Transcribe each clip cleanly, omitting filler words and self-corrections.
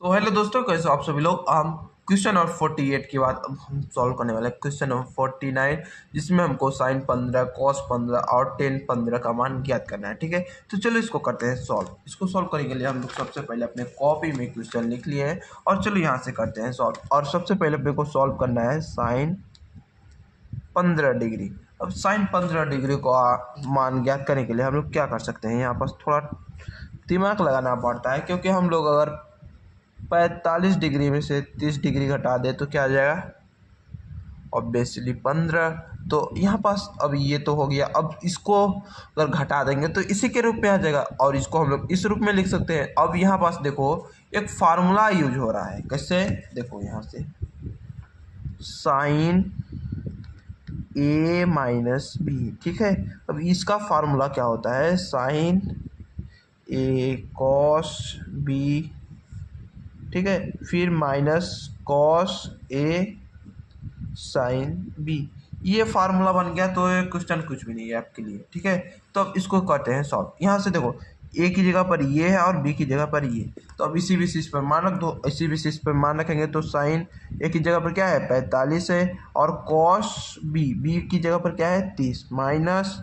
तो हेलो दोस्तों, कैसे हो आप सभी लोग। हम क्वेश्चन नंबर 48 के बाद अब हम सॉल्व करने वाले हैं क्वेश्चन नंबर 49, जिसमें हमको साइन 15 कॉस 15 और टेन 15 का मान ज्ञात करना है। ठीक है, तो चलो इसको करते हैं सॉल्व। इसको सॉल्व करने के लिए हम लोग सबसे पहले अपने कॉपी में क्वेश्चन लिख लिए हैं और चलो यहाँ से करते हैं सॉल्व। और सबसे पहले अपने को सॉल्व करना है साइन 15 डिग्री। अब साइन 15 डिग्री को मान ज्ञात करने के लिए हम लोग क्या कर सकते हैं, यहाँ पर थोड़ा दिमाग लगाना पड़ता है, क्योंकि हम लोग अगर 45 डिग्री में से 30 डिग्री घटा दे तो क्या आ जाएगा, ऑब्वियसली 15। तो यहाँ पास अब ये तो हो गया। अब इसको अगर घटा देंगे तो इसी के रूप में आ जाएगा और इसको हम लोग इस रूप में लिख सकते हैं। अब यहाँ पास देखो एक फार्मूला यूज हो रहा है। कैसे, देखो यहाँ से साइन ए माइनस बी। ठीक है, अब इसका फार्मूला क्या होता है, साइन ए कॉस बी, ठीक है, फिर minus cos A sine B. ये फार्मूला बन गया। तो ये क्वेश्चन कुछ भी नहीं है आपके लिए। ठीक है, तो अब इसको करते हैं सॉल्व। यहाँ से देखो ए की जगह पर ये है और बी की जगह पर ये, तो अब इसी बेसिस पर मान रख दो। इसी बेसिस पर मान रखेंगे तो साइन ए की जगह पर क्या है 45 है, और कॉस बी की जगह पर क्या है 30, माइनस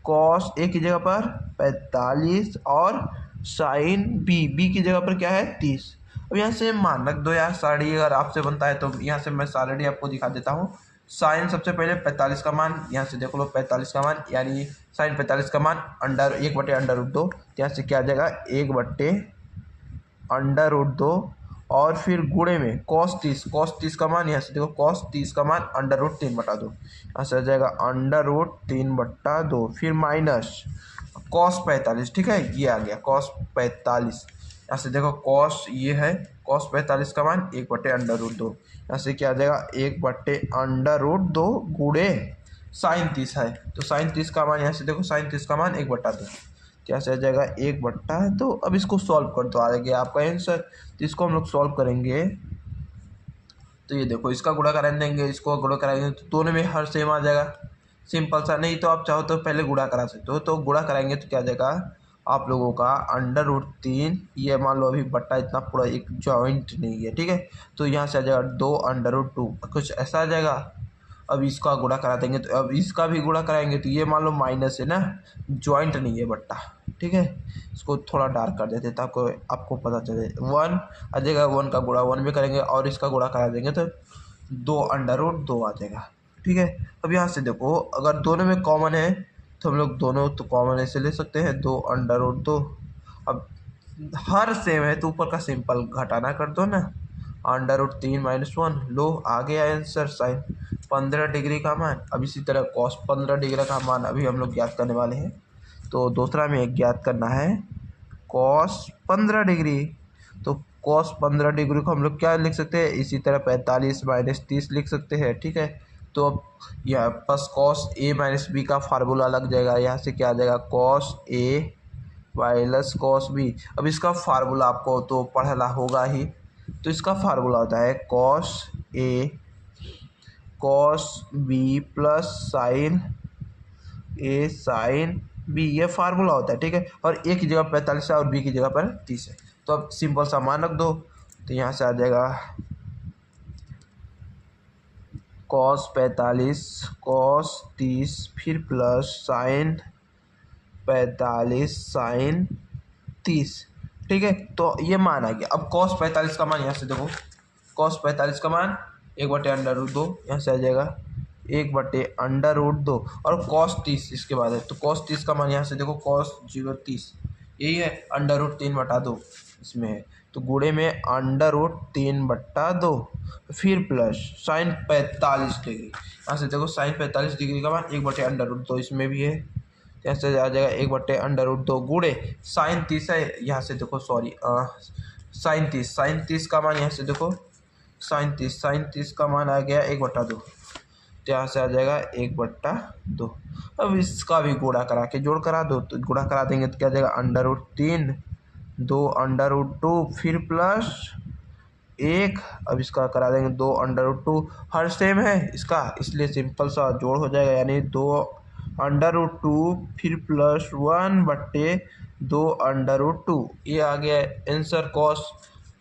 कॉस ए की जगह पर 45 और साइन बी की जगह पर क्या है 30। अब यहाँ से मान रख दो यार, साड़ी अगर आपसे बनता है तो यहाँ से मैं साड़ी आपको दिखा देता हूँ। साइन सबसे पहले 45 का मान, यहाँ से देख लो 45 का मान, यानी साइन 45 का मान अंडर 1/√2। यहाँ से क्या आ जाएगा 1/√2, और फिर गुणे में कॉस 30 का मान, यहाँ से देखो कॉस 30 का मान अंडर√3/2, यहाँ से आ जाएगा अंडर√3/2, फिर माइनस कॉस 45। ठीक है, ये आ गया कॉस 45। यहाँ से देखो कॉस ये है, कॉस 45 का मान 1/√2, यहाँ से क्या आ जाएगा 1/√2 गुणे साइन 30 है, तो साइन 30 का मान यहाँ से देखो साइन 30 का मान 1/2, क्या से आ जाएगा 1/2। अब इसको सॉल्व कर दो, आ गया आपका आंसर। तो इसको हम लोग सॉल्व करेंगे तो ये देखो इसका गुणा करा देंगे, इसको गुणा कराएंगे तो दोनों में हर सेम आ जाएगा, सिंपल सा। नहीं तो आप चाहो तो पहले गुणा करा सकते हो। तो गुणा कराएंगे तो क्या आ जाएगा आप लोगों का अंडर√3, ये मान लो अभी बट्टा इतना पूरा एक जॉइंट नहीं है। ठीक है, तो यहाँ से आ जाएगा 2√2, कुछ ऐसा आ जाएगा। अब इसका गुणा करा देंगे तो अब इसका भी गुणा कराएंगे तो ये मान लो माइनस है ना, जॉइंट नहीं है बट्टा। ठीक है, इसको थोड़ा डार्क कर देते ताकि आपको पता चले। 1 आ जाएगा, 1 का गुणा 1 भी करेंगे और इसका गुणा करा देंगे तो 2√2 आ जाएगा। ठीक है, अब यहाँ से देखो अगर दोनों में कॉमन है तो हम लोग दोनों तो कॉमन ऐसे ले सकते हैं 2√2। अब हर सेम है तो ऊपर का सिंपल घटाना कर दो ना, अंडर√3 - 1, लो आ गया आंसर साइन 15 डिग्री का मान। अब इसी तरह कॉस 15 डिग्री का मान अभी हम लोग ज्ञात करने वाले हैं। तो दूसरा में एक ज्ञात करना है कॉस 15 डिग्री। तो कॉस 15 डिग्री को हम लोग क्या लिख सकते हैं, इसी तरह 45 - 30 लिख सकते हैं। ठीक है, तो अब यहाँ बस कॉस ए माइनस बी का फार्मूला लग जाएगा। यहाँ से क्या आ जाएगा cos A minus cos B. अब इसका फार्मूला आपको तो पढ़ना होगा ही। तो इसका फार्मूला होता है cos A cos B plus sign A sine B, ये फार्मूला होता है। ठीक है, और ए की जगह 45 है और बी की जगह पर 30 है। तो अब सिंपल सा मान रख दो, तो यहाँ से आ जाएगा कॉस 45 कॉस 30 फिर प्लस साइन 45 साइन 30। ठीक है, तो ये मान आ गया। अब कॉस 45 का मान यहाँ से देखो, कॉस 45 का मान 1/√2, यहाँ से आ जाएगा 1/√2, और कॉस 30 इसके बाद है तो कॉस 30 का मान यहाँ से देखो कॉस 0 30, यही है अंडर√3/2 इसमें है, तो गुणे में अंडर√3/2, फिर प्लस साइन 45 डिग्री। यहाँ से देखो साइन 45 डिग्री का मान 1/√2 इसमें भी है, यहाँ से आ जाएगा 1/√2 गुणे साइन 30 है। यहाँ से देखो सॉरी साइन 30 का मान यहाँ से देखो साइन 30 का मान आ गया 1/2, तो यहाँ से आ जाएगा 1/2। अब इसका भी गुणा करा के जोड़ करा दो, तो गुणा करा देंगे तो क्या आ जाएगा अंडर√3 2√2 फिर प्लस 1। अब इसका करा देंगे 2√2, हर सेम है इसका इसलिए सिंपल सा जोड़ हो जाएगा, यानी 2√2 फिर प्लस 1/2 2√2, ये आ गया आंसर कॉस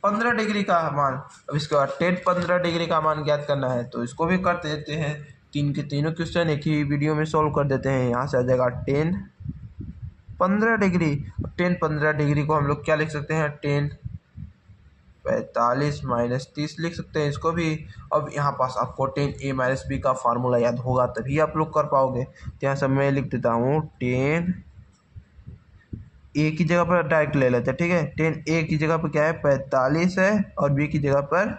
15 डिग्री का मान। अब इसके बाद टेन 15 डिग्री का मान ज्ञात करना है, तो इसको भी कर देते हैं। तीन के तीनों क्वेश्चन एक ही वीडियो में सॉल्व कर देते हैं। यहाँ से आ जाएगा टेन 15 डिग्री। टेन 15 डिग्री को हम लोग क्या लिख सकते हैं, टेन 45 माइनस 30 लिख सकते हैं इसको भी। अब यहाँ पास आपको टेन ए माइनस बी का फार्मूला याद होगा तभी आप लोग कर पाओगे। तो यहाँ से मैं लिख देता हूँ टेन ए की जगह पर डायरेक्ट ले लेते हैं, ठीक है। टेन ए की जगह पर क्या है 45 है और बी की जगह पर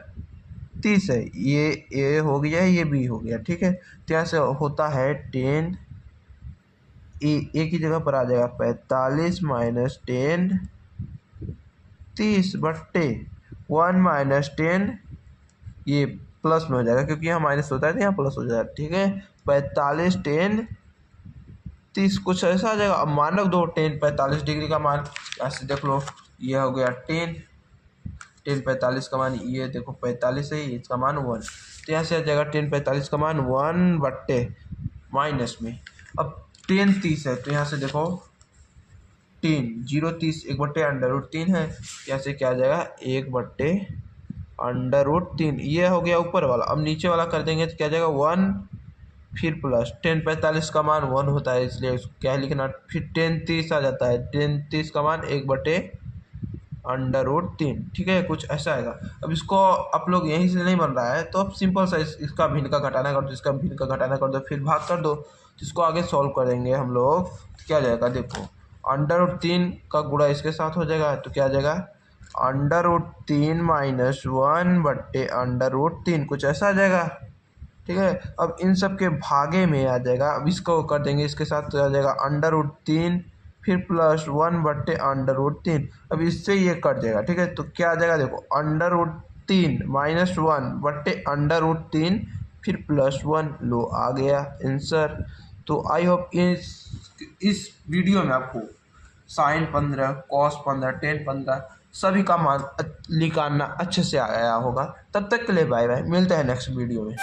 30 है। ये ए हो गया, ये बी हो गया, ठीक है। तो यहाँ से होता है टेन ए की जगह पर आ जाएगा 45 माइनस टेन 30 बट्टे 1 माइनस 10, ये प्लस में हो जाएगा क्योंकि यहाँ माइनस होता है तो यहाँ प्लस हो जाएगा, ठीक है। 45 10 30 कुछ ऐसा आ जाएगा। अब मान रख दो टेन 45 डिग्री का मान, यहाँ से देख लो ये हो गया टेन 45 का मान, ये देखो 45 है, इसका मान 1। तो यहाँ से आ जाएगा टेन 45 का मान 1 बट्टे माइनस में। अब टेन 30 है तो यहाँ से देखो 30 1 बट्टे √3 है। यहाँ से क्या आ जाएगा 1 बट्टे √3, ये हो गया ऊपर वाला। अब नीचे वाला कर देंगे तो क्या आ जाएगा 1 फिर प्लस टेन 45 का मान 1 होता है इसलिए उसको क्या लिखना, फिर टेन 30 आ जाता है। टेन 30 का मान 1 बट्टे √3, ठीक है, कुछ ऐसा आएगा। अब इसको आप लोग यहीं से नहीं बन रहा है तो अब सिंपल सा इसका भिन्न का घटाना कर दो, इसका भिन्न का घटाना कर दो, फिर भाग कर दो। तो इसको आगे सॉल्व करेंगे हम लोग तो क्या जाएगा, देखो √3 का गुणा इसके साथ हो जाएगा तो क्या आ जाएगा √3 माइनस 1 बट्टे √3, कुछ ऐसा आ जाएगा, ठीक है। अब इन सब के भागे में आ जाएगा। अब इसको कर देंगे इसके साथ तो आ जाएगा √3 फिर प्लस 1 बट्टे √3। अब इससे ये कट जाएगा, ठीक है। तो क्या आ जाएगा देखो √3 माइनस 1 बट्टे √3 फिर प्लस 1, लो आ गया आंसर। तो आई होप इस वीडियो में आपको साइन 15 कॉस 15 टेन 15 सभी का मान निकालना अच्छे से आया होगा। तब तक के लिए बाय बाय, मिलते हैं नेक्स्ट वीडियो में।